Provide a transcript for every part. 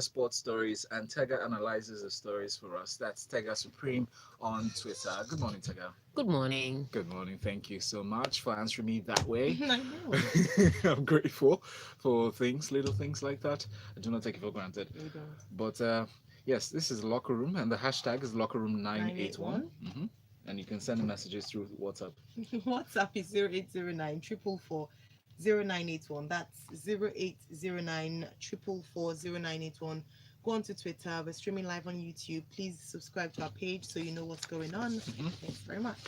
Sports stories, and Tega analyzes the stories for us. That's Tega Supreme on Twitter. Good morning, Tega. Good morning. Good morning. Thank you so much for answering me that way. I know. I'm grateful for little things like that. I do not take it for granted. We don't. But yes, this is Locker Room, and the hashtag is Locker Room 981. 981. And you can send the messages through WhatsApp. WhatsApp is 0809 444 0981. That's 0809 444 0981. Go on to Twitter. We're streaming live on YouTube. Please subscribe to our page so you know what's going on. Thanks very much.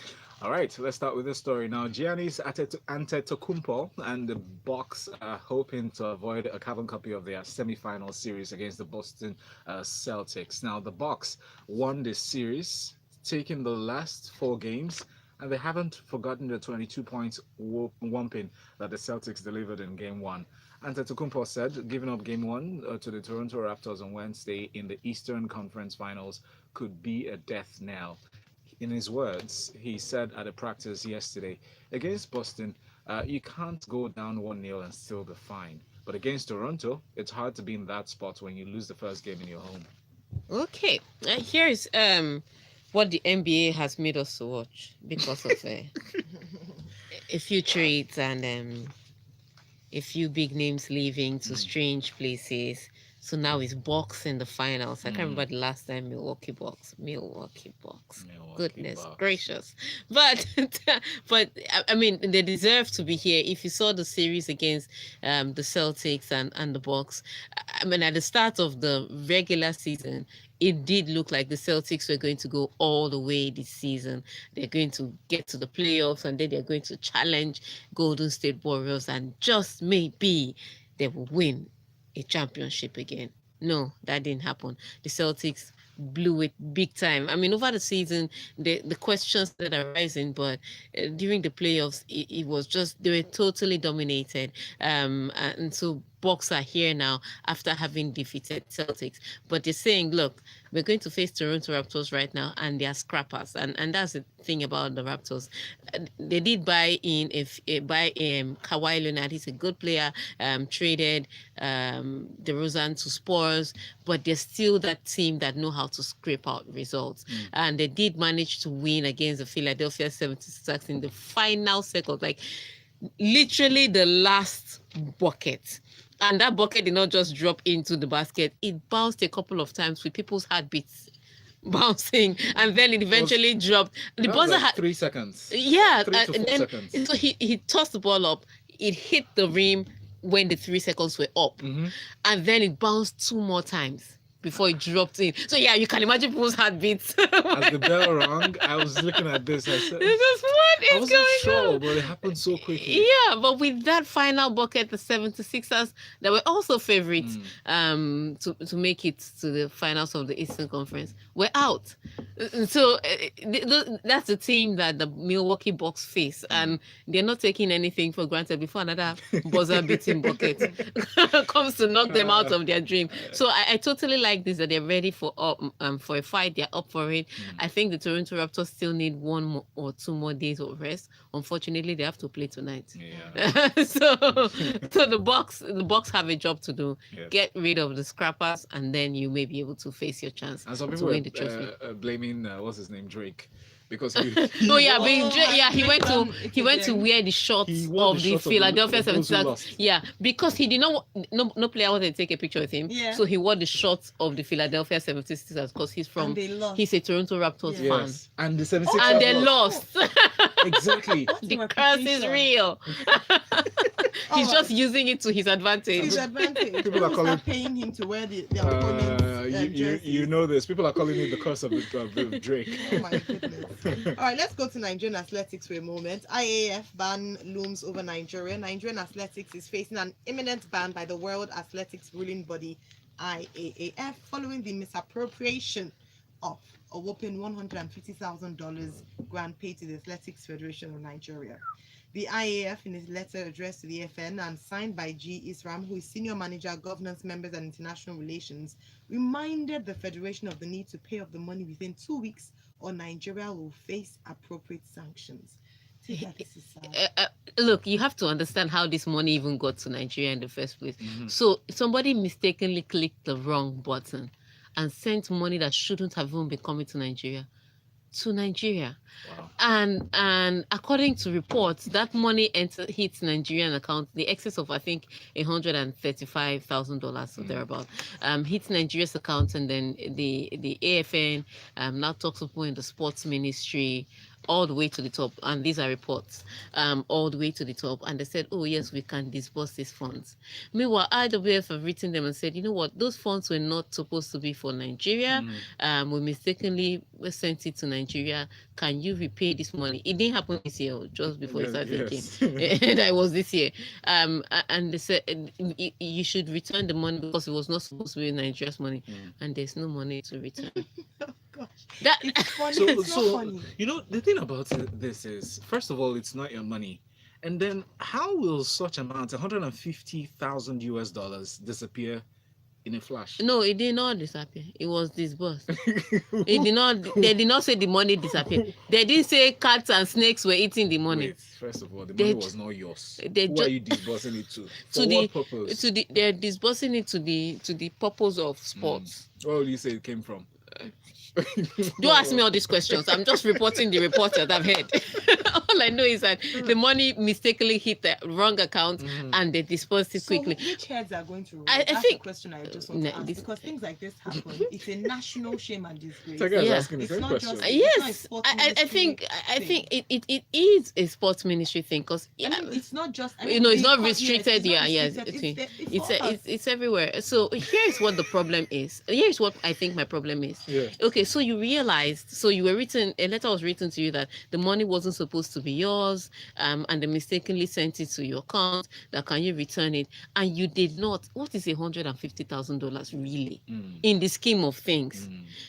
All right, so let's start with this story now. Giannis Antetokounmpo and the Bucks are hoping to avoid a carbon copy of their semi-final series against the Boston Celtics. Now, the Bucks won this series, taking the last 4 games, and they haven't forgotten the 22 points whomping that the Celtics delivered in Game 1. Antetokounmpo said giving up Game 1 to the Toronto Raptors on Wednesday in the Eastern Conference Finals could be a death knell. In his words, he said at a practice yesterday, against Boston, you can't go down 1-0 and still be fine. But against Toronto, it's hard to be in that spot when you lose the first game in your home. Okay, here's what the NBA has made us to watch because of a few trades and a few big names leaving to strange places. So now it's Bucks in the finals. I can't remember the last time Milwaukee Bucks. Goodness Bucks. gracious. But I mean, they deserve to be here. If you saw the series against the Celtics and the Bucks, I mean, at the start of the regular season, it did look like the Celtics were going to go all the way this season. They're going to get to the playoffs and then they're going to challenge Golden State Warriors and just maybe they will win a championship again. No, that didn't happen. The Celtics blew it big time. I mean, over the season, the questions that are rising, but during the playoffs, it was just, they were totally dominated. And so Bucks are here now after having defeated Celtics. But they're saying, look, we're going to face Toronto Raptors right now, and they are scrappers. And that's the thing about the Raptors. They did buy in Kawhi Leonard. He's a good player. Traded DeRozan to Spurs, but they're still that team that know how to scrape out results. And they did manage to win against the Philadelphia 76ers in the final seconds, like literally the last bucket. And that bucket did not just drop into the basket. It bounced a couple of times with people's heartbeats bouncing, and then it eventually dropped. The buzzer like had 3 seconds. yeah, 3 to 4 and then seconds. so he tossed the ball up. It hit the rim when the 3 seconds were up, and then it bounced 2 more times before it dropped in. So yeah, you can imagine people's heartbeats. As the bell rang, I was looking at this. I said, This is what I is wasn't going sure, on. but it happened so quickly. Yeah, but with that final bucket, the 76ers, they were also favorites to make it to the finals of the Eastern Conference, were out. So that's the team that the Milwaukee Bucks face, and they're not taking anything for granted before another buzzer beating bucket comes to knock them out of their dream. So I totally like this, that they're ready for a fight. They're up for it. I think the Toronto Raptors still need 1 more or 2 more days of rest. Unfortunately, they have to play tonight. Yeah. so the Bucks have a job to do. Yes. Get rid of the scrappers, and then you may be able to face your chance And some to people win the trophy. were blaming what's his name, Drake, because Oh yeah, but he Drake went to them. wear the shorts He wore of the the shorts of Philadelphia of those who 76ers. lost. Yeah, because he did not no player wanted to take a picture with him. Yeah. So he wore the shorts of the Philadelphia 76ers because And they lost. he's a Toronto Raptors Yeah. fan. yes, and the 76ers And they lost. lost. Exactly. The Your curse is reputation. real. He's just using it to his advantage. His advantage. People People are calling- start paying him to wear the opponent's jerseys. you know this. People are calling it the curse of the Drake. Oh my goodness. All right, let's go to Nigerian athletics for a moment. IAAF ban looms over Nigeria. Nigerian athletics is facing an imminent ban by the World Athletics ruling body IAAF following the misappropriation of a whopping $150,000 grant paid to the Athletics Federation of Nigeria. The IAAF, in his letter addressed to the FN and signed by G. Isram, who is Senior Manager, Governance Members and International Relations, reminded the Federation of the need to pay off the money within 2 weeks or Nigeria will face appropriate sanctions. This is sad. Look, you have to understand how this money even got to Nigeria in the first place. Mhm. So somebody mistakenly clicked the wrong button and sent money that shouldn't have even been coming to Nigeria. Wow. And according to reports, that money hits Nigerian account, the excess of I think $135,000 or thereabout, hits Nigeria's account, and then the AFN now talks to people in the sports ministry all the way to the top, and these are reports, all the way to the top, and they said, oh yes, we can disburse these funds. Meanwhile, IAAF have written them and said, you know what, those funds were not supposed to be for Nigeria. We mistakenly sent it to Nigeria. Can you repay this money? It didn't happen this year, just before it started thinking. That was this year. And they said you should return the money because it was not supposed to be Nigeria's money, and there's no money to return. Gosh. That It's funny. So, It's not funny. you know, the thing about this is, first of all, it's not your money. And then how will such amount, $150,000 disappear in a flash? no, it did not disappear. It was disbursed. It did not. They did not say the money disappeared. They didn't say cats and snakes were eating the money. Wait, first of all, the They money ju- was not yours. they Who ju- are you disbursing it to? For To what the purpose? they're disbursing it to the purpose of sports. Where will you say it came from? Don't ask me all these questions. I'm just reporting the report that I've heard. All I know is that the money mistakenly hit the wrong account and they dispersed it So quickly. which heads are going to roll? I That's think- the question I just want No, to ask, this- because things like this happen. It's a national shame and disgrace. Tega is Yeah. asking the It's same not question. just- It's not a Yes, sports I ministry think thing. it is a sports ministry thing because I mean, it's not just. I you know, it's the not co- restricted. Yes, Yeah, it's not yes, restricted. it's all us. it's everywhere. So here's what the problem is. Here's what I think my problem is. Yeah. Okay, so you realized, so you were written, a letter was written to you that the money wasn't supposed to be yours, and they mistakenly sent it to your account. That can you return it? And you did not. What is $150,000 really in the scheme of things?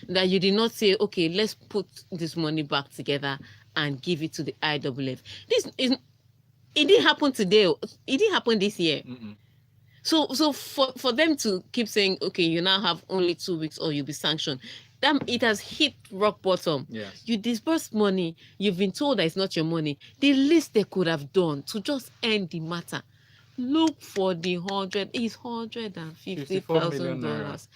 That you did not say, okay, let's put this money back together and give it to the IAAF. This is. It didn't happen today. It didn't happen this year. So for them to keep saying, okay, you now have only 2 weeks or you'll be sanctioned, that it has hit rock bottom. Yes. You disbursed money. You've been told that it's not your money. The least they could have done to just end the matter, look for the $150,000.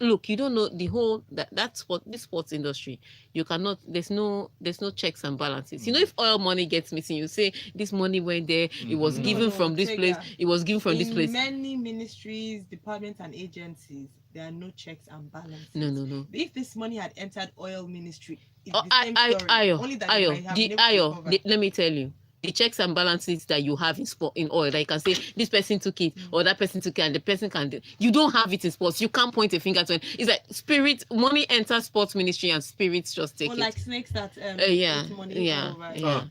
Look, you don't know the whole that's what this sports industry. You cannot. There's no checks and balances. You know, if oil money gets missing, you say this money went there. It was given No, from this Tega. place. It was given from this In place. many ministries, departments, and agencies, there are no checks and balances. No. If this money had entered oil ministry, it's Oh, the same story. Only that they might have been able to cover. let me tell you, the checks and balances that you have in oil, that you can say this person took it or that person took it, and the person can do. You don't have it in sports. You can't point a finger to it. It's like spirit money enters sports ministry and spirits just take Or it. like snakes that Yeah, eat money. yeah, Oh, right. yeah.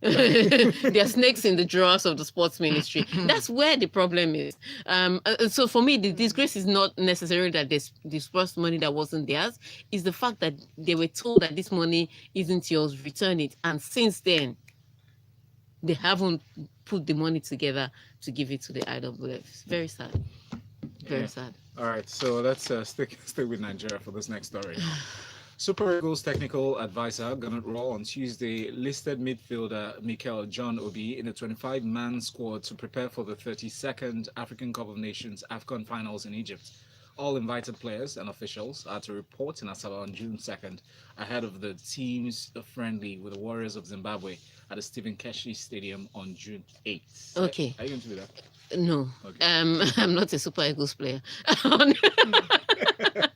There are snakes in the drawers of the sports ministry. That's where the problem is. So for me, the disgrace is not necessarily that they disbursed money that wasn't theirs. It's the fact that they were told that this money isn't yours, return it. And since then, they haven't put the money together to give it to the IAAF. It's very sad. Very sad. All right, so let's stick with Nigeria for this next story. Super Eagles technical advisor Rohr on Tuesday listed midfielder Mikel John Obi in the 25-man squad to prepare for the 32nd African Cup of Nations AFCON finals in Egypt. All invited players and officials are to report in Asaba on June 2nd ahead of the team's friendly with the Warriors of Zimbabwe at the Stephen Keshi Stadium on June 8th. Okay. Are you going to do that? No. Okay. I'm not a Super Eagles player.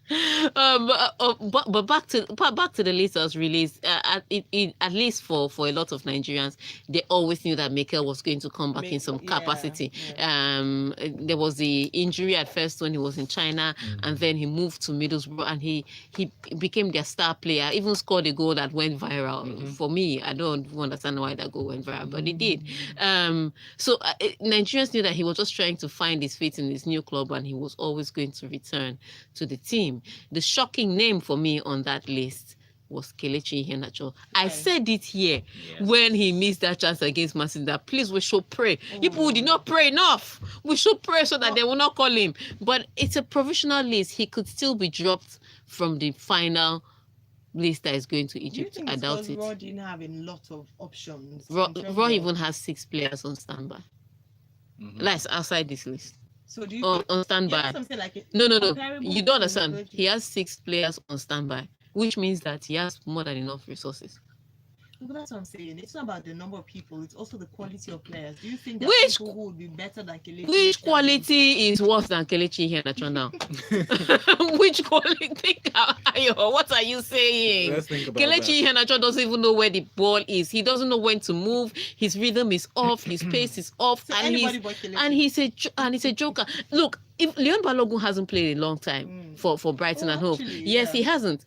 But back to the list that was released. At least for a lot of Nigerians, they always knew that Mikel was going to come back in some capacity. There was the injury at first when he was in China, and then he moved to Middlesbrough, and he became their star player. Even scored a goal that went viral. For me, I don't understand why that goal went viral, but it did. So Nigerians knew that he was just trying to find his feet in his new club, and he was always going to return to the team. The shocking name for me on that list was Kelechi Iheanacho. I said it here when he missed that chance against Man Utd, that please, we should pray. People who did not pray enough, we should pray so that they will not call him. But it's a provisional list. He could still be dropped from the final list that is going to Do you Egypt. think I it's doubt because it. Raw didn't have a lot of options? Rohr even has 6 players on standby. That's outside this list. So do you On yeah, standby. that's what I'm saying, like No. comparable You to don't understand. Kelechi. He has 6 players on standby, which means that he has more than enough resources. But that's what I'm saying. It's not about the number of people, it's also the quality of players. Do you think that Which people who would be better than Kelechi? Which quality is worse than Kelechi Iheanacho now? Which quality? Ayo, what are you saying? Let's think about Kelechi Iheanacho doesn't even know where the ball is. He doesn't know when to move. His rhythm is off. His pace is off. So and he's a joker. Look, if Leon Balogun hasn't played a long time for Brighton and Hove, yes, he hasn't.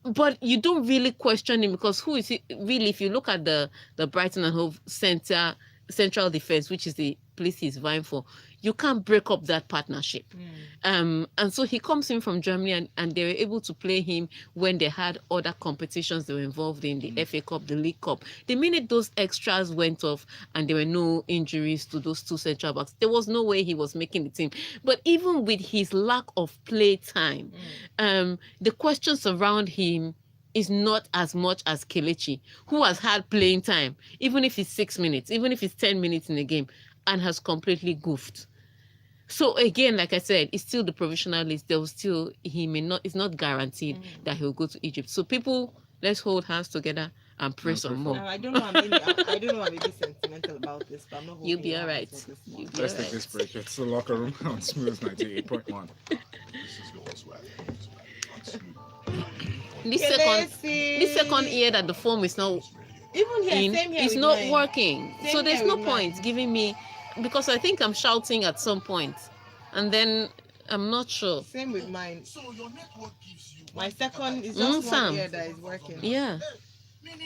But you don't really question him because who is he really? If you look at the Brighton and Hove central defense, which is the place he's vying for, you can't break up that partnership. And so he comes in from Germany, and they were able to play him when they had other competitions they were involved in, the FA Cup, the League Cup. The minute those extras went off and there were no injuries to those 2 central backs, there was no way he was making the team. But even with his lack of play time, the questions around him is not as much as Kelechi, who has had playing time, even if it's 6 minutes, even if it's 10 minutes in a game, and has completely goofed. So again, like I said, it's still the provisional list. There will still, it's not guaranteed that he'll go to Egypt. So people, let's hold hands together and pray some more. I don't know. I don't know. I'm a bit sentimental about this, but I'm not. You'll be all right. Let's take this break. It's the locker room on Smooth 98.1. This second year that the form is not even here, same here it's with not mine. working. Same So there's here no with point mine. giving me, because I think I'm shouting at some point, and then I'm not sure. Same with mine. So your network gives you My second is just Sam. one ear that is working. Yeah.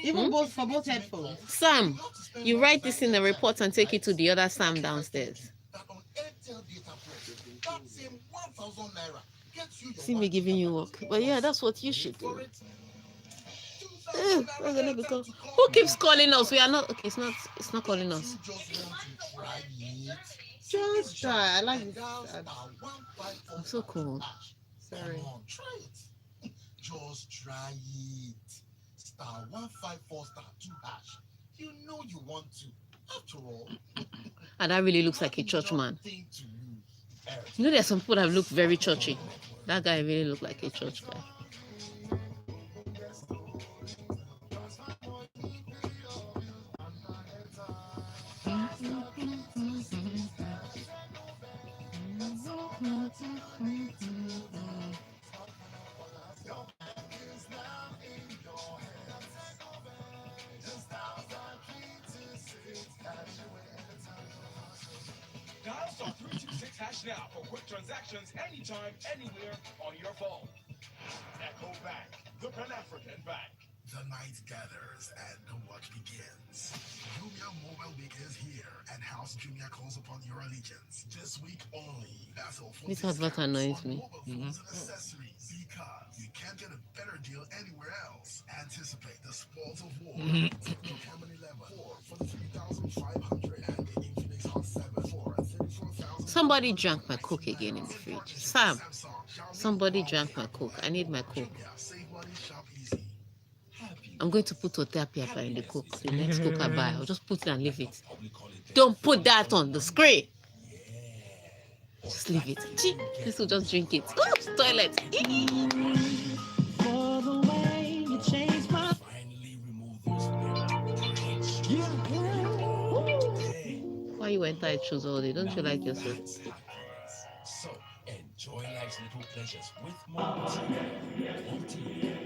Even both for both headphones. Sam, you write this in the report and take it to the other Sam downstairs. that on Airtel data plan, that same 1,000 naira gets you your See me giving you work. But yeah, that's what you should do. Who keeps calling us? We are not okay, it's not calling us. Just try. I like this. I'm so cool. Sorry. Come on, try it. Just try it. Star 154 star 2 hash. You know you want to. After all. And that really looks like a church man. Thing to lose. You know, there are some people that look very churchy. That guy really looked like a church guy. Dial star 326 hash now for quick transactions anytime, anywhere on your phone. Echo Bank, the Pan-African Bank. The night gathers and the work begins. Jumia Mobile Week is here, and House Jumia calls upon your allegiance. This week only. Battle for This advert discounts annoys on me. mobile phones and accessories, because you can't get a better deal anywhere else. Anticipate the spoils of war. Tecno Camon 11 for 43,500 and the Infinix Hot 7 for 34,000. Somebody drank my Coke again in the fridge. Sam, somebody drank my Coke. I need my Coke. Save money, shop easy. I'm going to put Oteapiapa in the Coke. The next Coke I buy, I'll just put it and leave it. Don't put that on the screen. Just leave it. Gee, this will just drink it. Oops, toilet. Why you enter shoes all day? Don't you like yourself? So enjoy life's little pleasures with more tea.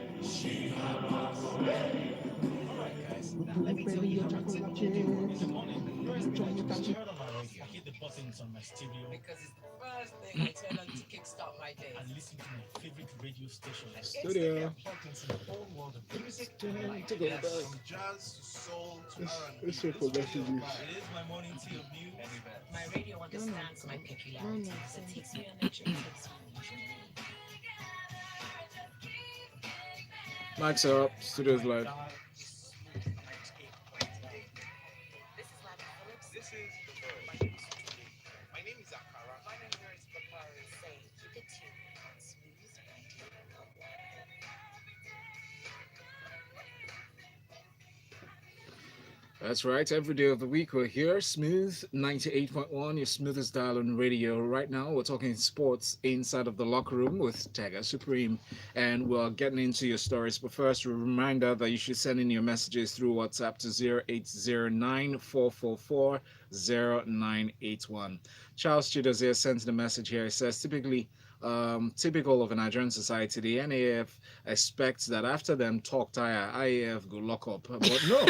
Alright guys, now let me tell you how to in the morning. First thing I turn on my radio. I hit the buttons on my stereo Because it's the first thing I turn on to kickstart my day. and listen to my favorite radio station. Studio. Plugged into the whole world of music. From jazz to soul to R&B. It's so progressive. It is my morning tea of news. My radio understands my peculiarities. It takes me on a journey. Mics are up. Studio's live. This is the verb. My name is Akara. My name is Papari. Say, keep it tuned. Smooth. That's right. Every day of the week, we're here. Smooth 98.1, your smoothest dial on radio. Right now, we're talking sports inside of the locker room with Tega Supreme. And we're getting into your stories. But first, a reminder that you should send in your messages through WhatsApp to 0809 444 0981. Charles Chidozie sends the message here. It says, typical of a Nigerian society, the NAF expects that after them talk tire, IAF go lock up. But no,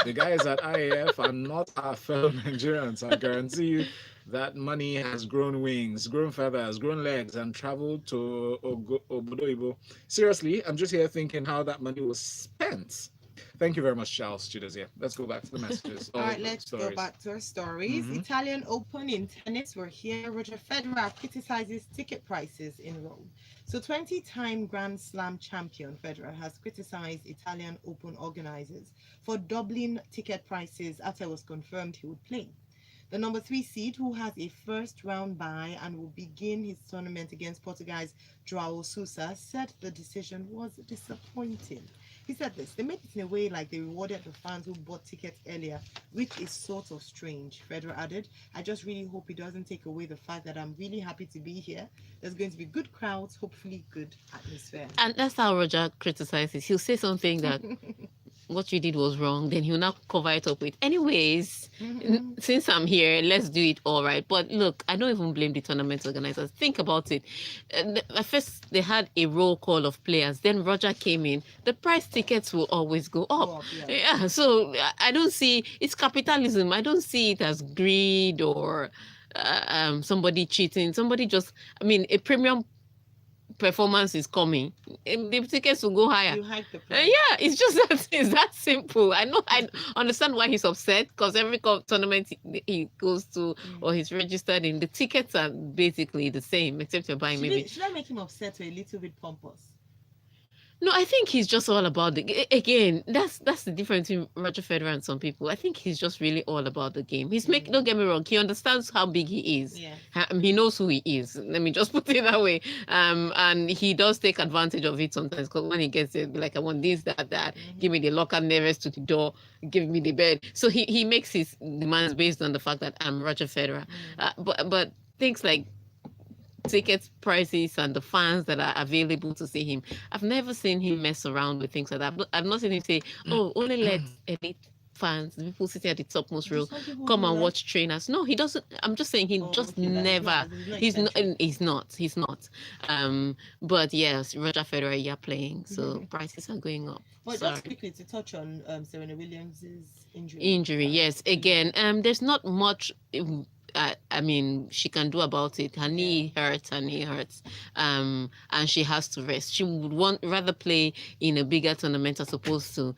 the guys at IAF are not our fellow Nigerians. I guarantee you that money has grown wings, grown feathers, grown legs, and traveled to Obodoibo. Seriously, I'm just here thinking how that money was spent. Thank you very much, Charles Chidozie. Let's go back to the messages. All right, let's go back to our stories. Italian Open in tennis. We're here. Roger Federer criticizes ticket prices in Rome. So 20-time Grand Slam champion Federer has criticized Italian Open organizers for doubling ticket prices after it was confirmed he would play. The number 3 seed, who has a first round bye and will begin his tournament against Portugal's João Sousa, said the decision was disappointing. He said this: they made it in a way like they rewarded the fans who bought tickets earlier, which is sort of strange. Federer added, I just really hope it doesn't take away the fact that I'm really happy to be here. There's going to be good crowds, hopefully good atmosphere. And that's how Roger criticizes. He'll say something that what you did was wrong, then he'll now cover it up with, anyways, since I'm here, let's do it all right. But look, I don't even blame the tournament organizers. Think about it. At first, they had a roll call of players. Then Roger came in. The price tickets will always go up. Yeah, so I don't see, it's capitalism. I don't see it as greed or somebody cheating. Somebody just, a premium performance is coming, the tickets will go higher. You hike the price. Yeah, it's just that it's that simple. I know, I understand why he's upset, because every tournament he goes to or he's registered in, the tickets are basically the same, except you're buying should I make him upset or a little bit pompous? No, I think he's just all about again, that's the difference between Roger Federer and some people. I think he's just really all about the game. He's don't get me wrong, he understands how big he is. Yeah. He knows who he is. Let me just put it that way. And he does take advantage of it sometimes, because when he gets it, like, I want this, that, give me the locker nearest to the door, give me the bed. So he makes his demands based on the fact that I'm Roger Federer. But things like ticket prices and the fans that are available to see him, I've never seen him mess around with things like that. I've not seen him say, oh, only let elite fans, the people sitting at the topmost row, come and watch trainers. No, he doesn't. I'm just saying never. He's not. But yes, Roger Federer, you're playing, so prices are going up. But just quickly to touch on Serena Williams's injury, yes. Again, there's not much she can do about it. Her knee hurts, and she has to rest. She would rather play in a bigger tournament as opposed to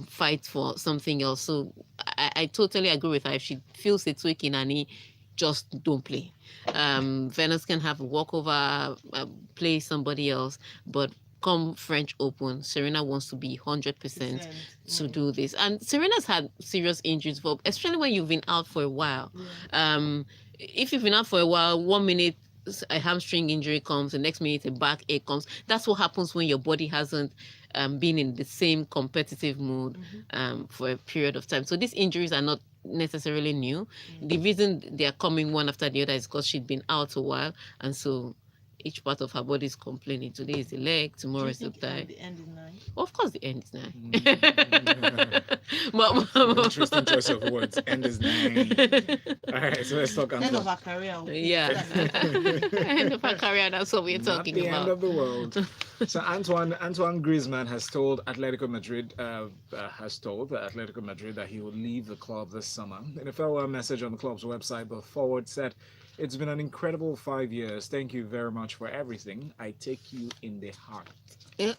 fight for something else. So I totally agree with her. If she feels it's weak in her knee, just don't play. Venus can have a walkover, play somebody else, but come French Open, Serena wants to be 100% to do this. And Serena's had serious injuries, especially when you've been out for a while. If you've been out for a while, 1 minute a hamstring injury comes, the next minute a backache comes. That's what happens when your body hasn't been in the same competitive mood for a period of time. So these injuries are not necessarily new. The reason they are coming one after the other is because she'd been out a while, and so each part of her body is complaining. Today is the leg, tomorrow is the thigh. The end is 9? Of course, the end is 9. Interesting choice of words. End is 9. All right, so let's talk. End of her career. Yeah. End of her career. That's what we're talking about. The end of the world. So Antoine Griezmann has told Atletico Madrid that he will leave the club this summer. In a farewell message on the club's website, the forward said, "It's been an incredible 5 years. Thank you very much for everything. I take you in the heart."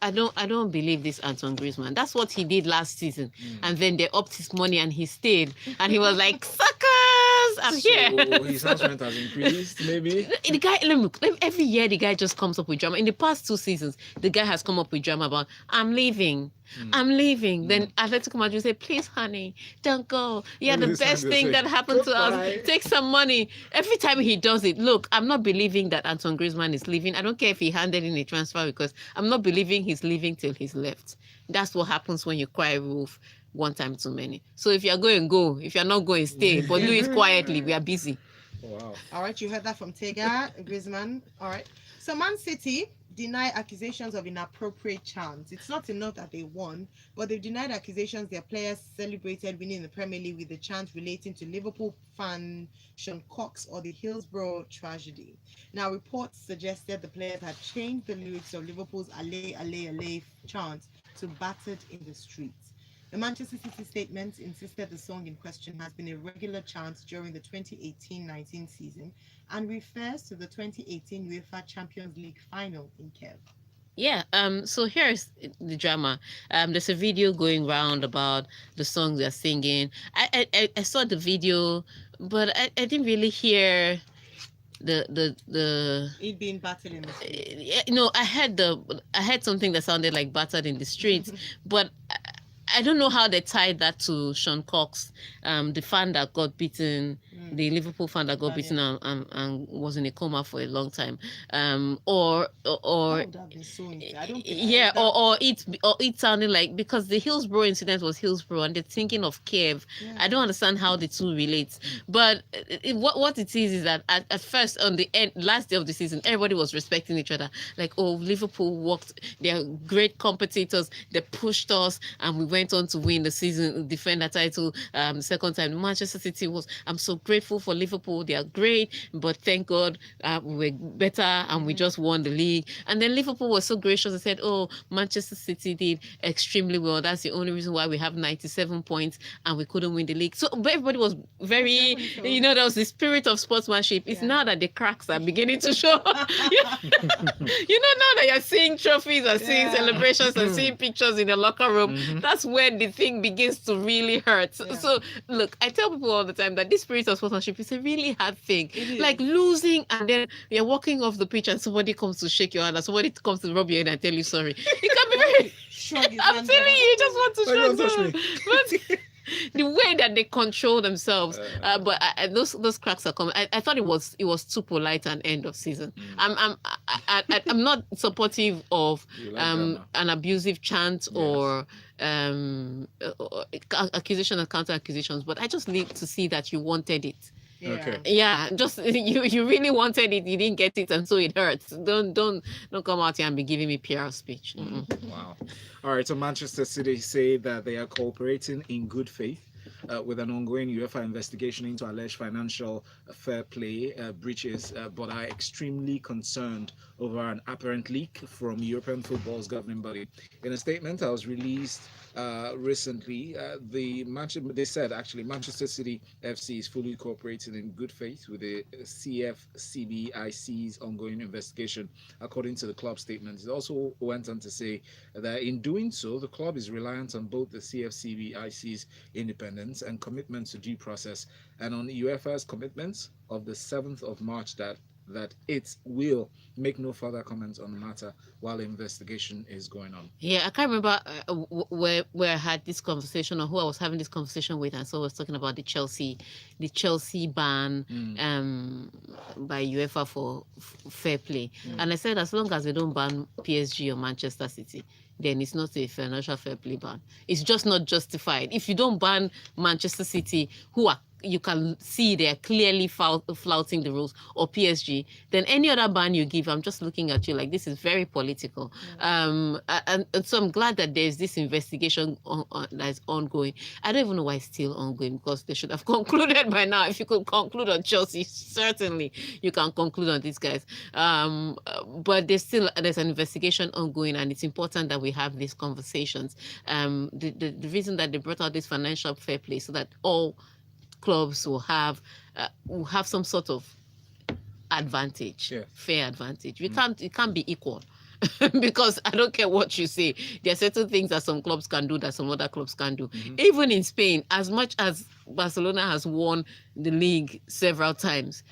I don't believe this Antoine Griezmann. That's what he did last season. And then they upped his money and he stayed. And he was like, suckers, I'm here. So his house rent has increased, maybe? The guy, look, every year the guy just comes up with drama. In the past 2 seasons, the guy has come up with drama about, I'm leaving. Then Atletico Madrid say, please, honey, don't go. Yeah, the best thing that happened to us. Take some money. Every time he does it, look, I'm not believing that Antoine Griezmann is leaving. I don't care if he handed in a transfer, because I'm not believing he's leaving till he's left. That's what happens when you cry wolf. one time too many. So if you're going, go. If you're not going, stay. But do it quietly. We are busy. Wow. All right, you heard that from Tega Griezmann. All right. So Man City deny accusations of inappropriate chants. It's not enough that they won, but they've denied accusations their players celebrated winning the Premier League with the chant relating to Liverpool fan Sean Cox or the Hillsborough tragedy. Now, reports suggested the players had changed the lyrics of Liverpool's Allez, Allez, Allez chant to Battered in the Streets. The Manchester City statement insisted the song in question has been a regular chant during the 2018-19 season and refers to the 2018 UEFA Champions League final in Kiev. Yeah, so here's the drama. There's a video going round about the songs they're singing. I saw the video, but I didn't really hear the It being battered in the streets. I heard something that sounded like battered in the streets, but I don't know how they tied that to Sean Cox, the fan that got beaten, the Liverpool fan that got beaten and was in a coma for a long time, or That would have been so insane. I don't think yeah, or it sounded like, because the Hillsborough incident was Hillsborough and they're thinking of Kiev. Yeah. I don't understand how the two relate, but what it is that at first, on the last day of the season, everybody was respecting each other. Like, oh, Liverpool worked, they're great competitors, they pushed us, and we went on to win the season, defend the title the second time. Manchester City I'm so grateful for Liverpool, they are great, but thank God we're better and we just won the league. And then Liverpool was so gracious and said, oh, Manchester City did extremely well, that's the only reason why we have 97 points and we couldn't win the league. So but everybody was very, there was the spirit of sportsmanship. It's now that the cracks are beginning to show. Now that you're seeing trophies and seeing celebrations and seeing pictures in the locker room, that's when the thing begins to really hurt. So look, I tell people all the time that this spirit of sportsmanship is a really hard thing. Like losing and then you're walking off the pitch and somebody comes to shake your hand and somebody comes to rub your head and tell you sorry. It can be very I'm telling you, you just want to shrug. But the way that they control themselves, but those cracks are coming. I thought it was too polite an end of season. I'm not supportive of an abusive chant or accusation and counter accusations, but I just need to see that you wanted it. Yeah, just you really wanted it, you didn't get it, and so it hurts. Don't come out here and be giving me PR speech. Wow. All right, so Manchester City say that they are cooperating in good faith with an ongoing UEFA investigation into alleged financial fair play breaches, but are extremely concerned over an apparent leak from European football's governing body. In a statement that was released recently, they said actually Manchester City FC is fully cooperating in good faith with the CFCBIC's ongoing investigation, according to the club statement. It also went on to say that in doing so, the club is reliant on both the CFCBIC's independence and commitment to due process, and on UEFA's commitments of the 7th of March that it will make no further comments on the matter while the investigation is going on. Yeah, I can't remember where I had this conversation or who I was having this conversation with, and so I was talking about the Chelsea ban by UEFA for fair play. And I said as long as they don't ban PSG or Manchester City, then it's not a financial fair play ban. It's just not justified. If you don't ban Manchester City, you can see they're clearly flouting the rules, or PSG, then any other ban you give, I'm just looking at you like this is very political. And so I'm glad that there's this investigation that's ongoing. I don't even know why it's still ongoing, because they should have concluded by now. If you could conclude on Chelsea, certainly you can conclude on these guys. But there's an investigation ongoing, and it's important that we have these conversations. The reason that they brought out this financial fair play so that all clubs will have some sort of advantage, fair advantage. It can't be equal. Because I don't care what you say, there are certain things that some clubs can do that some other clubs can do. Even in Spain, as much as Barcelona has won the league several times,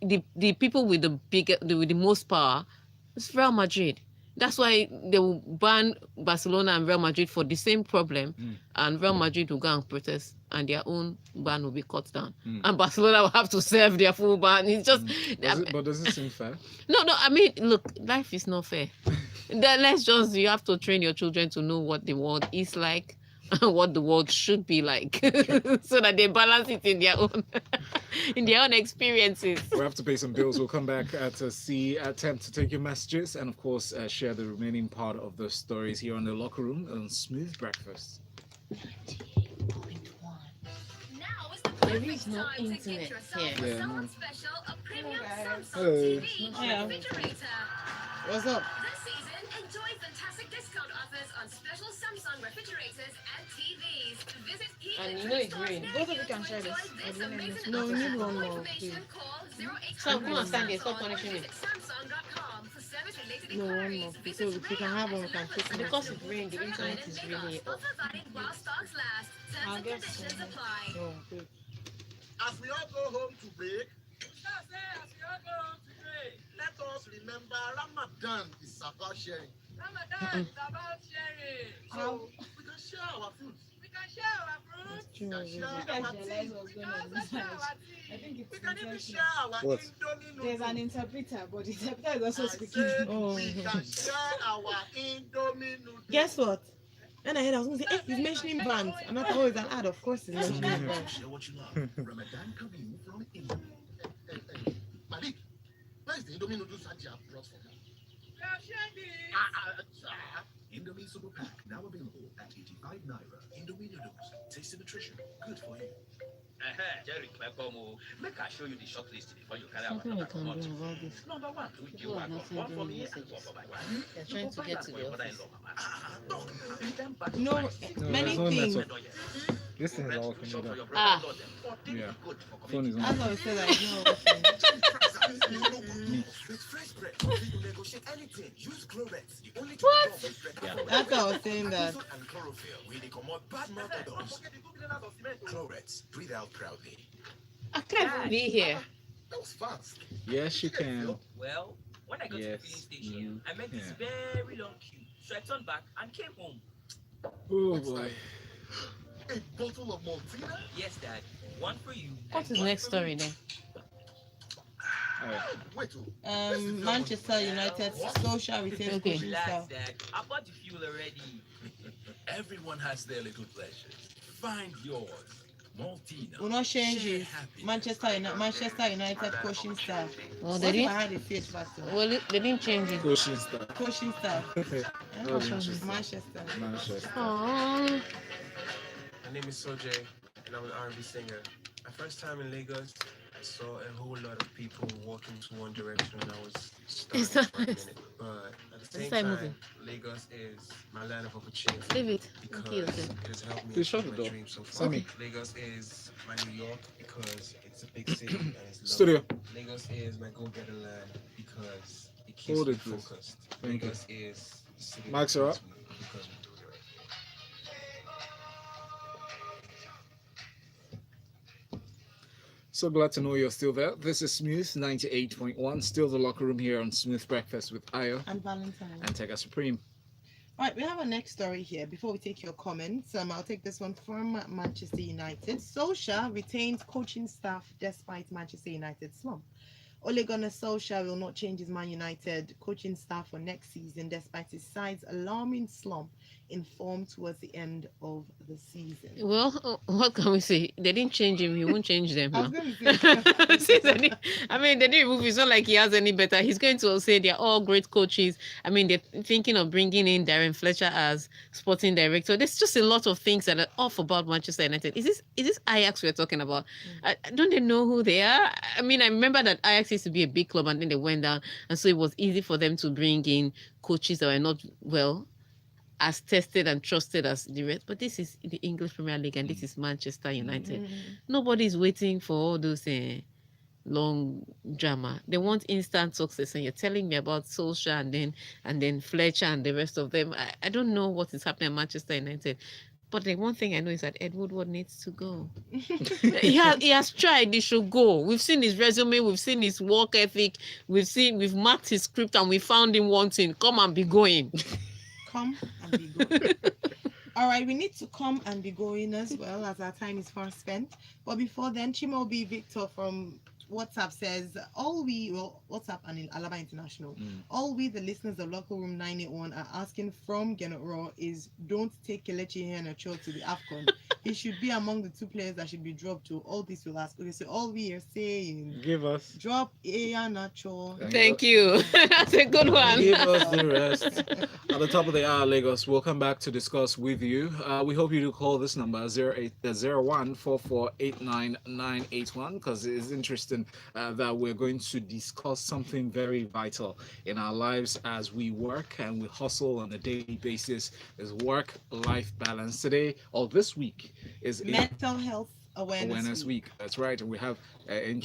the people with the most power is Real Madrid. That's why they will ban Barcelona and Real Madrid for the same problem, and Real Madrid will go and protest, and their own ban will be cut down, and Barcelona will have to serve their full ban. It's just. But does it seem fair? No. I mean, look, life is not fair. You have to train your children to know what the world is like, what the world should be like, so that they balance it in their own experiences. We have to pay some bills. We'll come back to attempt to take your messages and, of course, share the remaining part of the stories here on the locker room on Smooth Breakfast. There is no internet here. Yeah, no. Hello. Hello. What's up? This season, enjoy fantastic discount offers on special Samsung refrigerators and TVs. Visit And you know it's rain. Both of you can share this. No, we need one more, please. So come and stand there. Stop punishing me. No, one more, please. So we can have one, we can take one. Because it rained, the internet is really off. I guess so. Oh, good. As we all go home to break, let us remember Ramadan is about sharing. So we can share our food. We can share our tea. I think it's We can even share intentional. our What? Indomie There's an noodles. interpreter, but the interpreter is also I speaking. said Oh. we can share our Indomie noodles. Guess what? When I heard, I was going to say, hey, he's mentioning bands. And I thought, oh, it's an ad. Of course, he's mentioning bands. Share what you love. Ramadan coming from Indomie. Malik, where's the Indomie noodles that you have brought for me? Indomie Super Pack now available at 85 naira. Indomie noodles, tasty nutrition, good for you. Jerry, make I show you the short list before you carry Something we our can do about this. Number one, People are not sending one for me me and messages. one for my wife. They're trying to get to the office. No, many no things. network. This thing is all connected up. Ah. Yeah. Phone is That's on. what we said, like, no. With fresh bread, you negotiate anything. Use Clorets, the only What? That's how I was saying that. And chlorophyll, where they come out bad mouth odors. Clorets, breathe out proudly. I can't be here. That was fast. Yes, you can. Well, when I got to the Yes, filling station, you I met this can. very long queue. So I turned back and came home. Oh boy. A bottle of Maltina? Yes, Dad. One for you. What and is one next for story me. then? Alright. Wait, oh. Manchester United social retains Okay. coaching Relax, staff. Dad. I bought the fuel already. Everyone has their little pleasures. Find yours. Maltina. Will not change his Manchester United coaching staff. Well, What they if I didn't. had a CH factor? Well, they didn't change it. Coaching staff. Coaching staff. That was interesting. Manchester. Manchester. Aww. My name is Solskjaer, and I'm an R&B singer. My first time in Lagos, I saw a whole lot of people walking to one direction, and I was Is stunned that for a nice? minute. But at the same Is that time, moving? Lagos is my land of opportunity Leave it. because Okay, okay. it has helped me Please shut achieve the my door. dreams so far. Sammy. Lagos is my New York because it's a big city and it's Studio. lovely. Lagos is my go-getter land because it keeps Hold me it, please. focused. Thank you. Lagos is the city Max, that you're makes up. me because we do it right. So glad to know you're still there. This is Smooth 98.1. Still the locker room here on Smooth Breakfast with Ayo And Valentine. and Tega Supreme. All right, we have a next story here. Before we take your comments, I'll take this one from Manchester United. Solskjaer retains coaching staff despite Manchester United's slump. Ole Gunnar Solskjaer will not change his Man United coaching staff for next season despite his side's alarming slump in form towards the end of the season. Well, what can we say? They didn't change him. He won't change them I now. was going to say, Since they didn't- I mean, they didn't remove. It's not like he has any better. He's going to say they're all great coaches. I mean, they're thinking of bringing in Darren Fletcher as sporting director. There's just a lot of things that are off about Manchester United. Is this Ajax we're talking about? Don't they know who they are? I mean, I remember that Ajax used to be a big club and then they went down, and so it was easy for them to bring in coaches that were not as tested and trusted as the rest. But this is the English Premier League and this is Manchester United. Nobody's waiting for all those long drama. They want instant success, and you're telling me about Solskjaer and then Fletcher and the rest of them. I don't know what is happening at Manchester United. But the one thing I know is that Ed Woodward needs to go. he has tried. He should go. We've seen his resume. We've seen his work ethic. We've marked his script, and we found him wanting. Come and be going. come and be going. All right, we need to come and be going as well as our time is far spent. But before then, Chimaobi Victor from WhatsApp says, WhatsApp and Alaba International, all we, the listeners of Locker Room 981, are asking from Rohr is don't take Kelechi Iheanacho to the AFCON. He should be among the 2 players that should be dropped to. All this will ask. Okay, so all we are saying, Give us. drop Iheanacho. Thank you. That's a good one. Give us the rest. At the top of the hour, Lagos, we'll come back to discuss with you. We hope you do call this number 0144899981 because it is interesting that we're going to discuss something very vital in our lives as we work and we hustle on a daily basis. Is work-life balance. Today or this week is Mental Health Awareness Week. That's right. And we have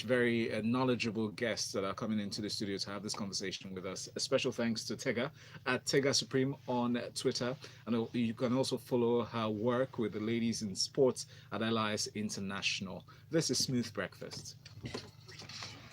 very knowledgeable guests that are coming into the studio to have this conversation with us. A special thanks to Tega at Tega Supreme on Twitter. And you can also follow her work with the ladies in sports at Allies International. This is Smooth Breakfast.